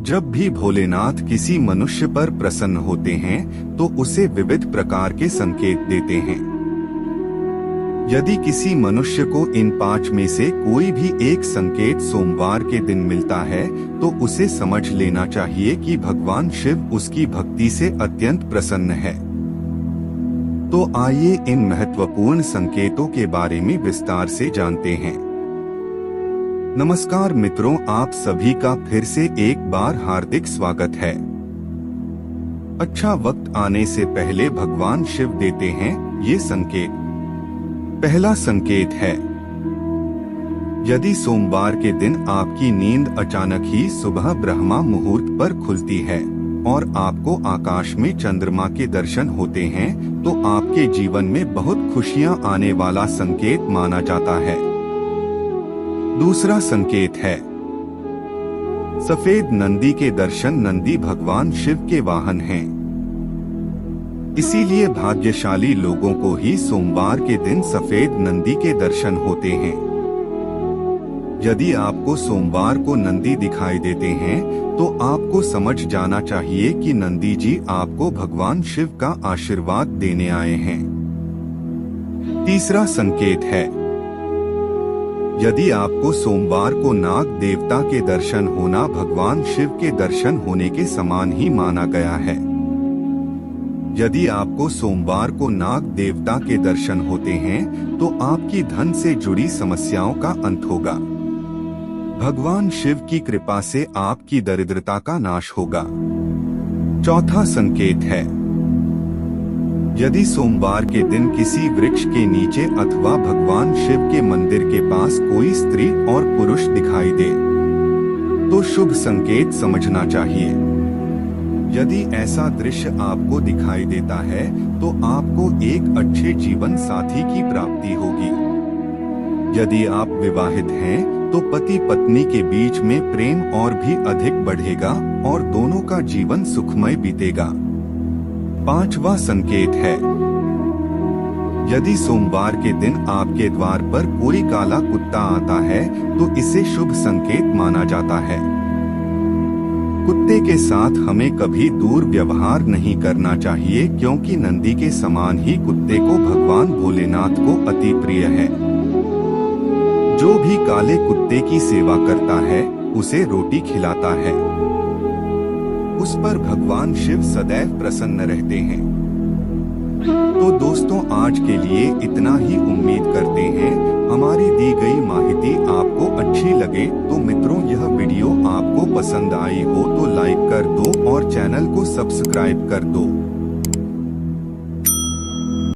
जब भी भोलेनाथ किसी मनुष्य पर प्रसन्न होते हैं तो उसे विविध प्रकार के संकेत देते हैं। यदि किसी मनुष्य को इन 5 में से कोई भी एक संकेत सोमवार के दिन मिलता है तो उसे समझ लेना चाहिए कि भगवान शिव उसकी भक्ति से अत्यंत प्रसन्न है। तो आइए इन महत्वपूर्ण संकेतों के बारे में विस्तार से जानते हैं। नमस्कार मित्रों, आप सभी का फिर से एक बार हार्दिक स्वागत है। अच्छा वक्त आने से पहले भगवान शिव देते हैं ये संकेत। पहला संकेत है, यदि सोमवार के दिन आपकी नींद अचानक ही सुबह ब्रह्मा मुहूर्त पर खुलती है और आपको आकाश में चंद्रमा के दर्शन होते हैं तो आपके जीवन में बहुत खुशियां आने वाला संकेत माना जाता है। दूसरा संकेत है, सफेद नंदी के दर्शन। नंदी भगवान शिव के वाहन हैं। इसीलिए भाग्यशाली लोगों को ही सोमवार के दिन सफेद नंदी के दर्शन होते हैं। यदि आपको सोमवार को नंदी दिखाई देते हैं तो आपको समझ जाना चाहिए कि नंदी जी आपको भगवान शिव का आशीर्वाद देने आए हैं। तीसरा संकेत है, यदि आपको सोमवार को नाग देवता के दर्शन होना भगवान शिव के दर्शन होने के समान ही माना गया है। यदि आपको सोमवार को नाग देवता के दर्शन होते हैं तो आपकी धन से जुड़ी समस्याओं का अंत होगा। भगवान शिव की कृपा से आपकी दरिद्रता का नाश होगा। चौथा संकेत है, यदि सोमवार के दिन किसी वृक्ष के नीचे अथवा भगवान शिव के मंदिर के पास कोई स्त्री और पुरुष दिखाई दे तो शुभ संकेत समझना चाहिए। यदि ऐसा दृश्य आपको दिखाई देता है तो आपको एक अच्छे जीवन साथी की प्राप्ति होगी। यदि आप विवाहित हैं तो पति पत्नी के बीच में प्रेम और भी अधिक बढ़ेगा और दोनों का जीवन सुखमय बीतेगा। पांचवा संकेत है, यदि सोमवार के दिन आपके द्वार पर कोई काला कुत्ता आता है तो इसे शुभ संकेत माना जाता है। कुत्ते के साथ हमें कभी दूर व्यवहार नहीं करना चाहिए क्योंकि नंदी के समान ही कुत्ते को भगवान भोलेनाथ को अति प्रिय है। जो भी काले कुत्ते की सेवा करता है उसे रोटी खिलाता है, उस पर भगवान शिव सदैव प्रसन्न रहते हैं। तो दोस्तों, आज के लिए इतना ही। उम्मीद करते हैं हमारी दी गई माहिती आपको अच्छी लगे। तो मित्रों, यह वीडियो आपको पसंद आई हो तो लाइक कर दो और चैनल को सब्सक्राइब कर दो।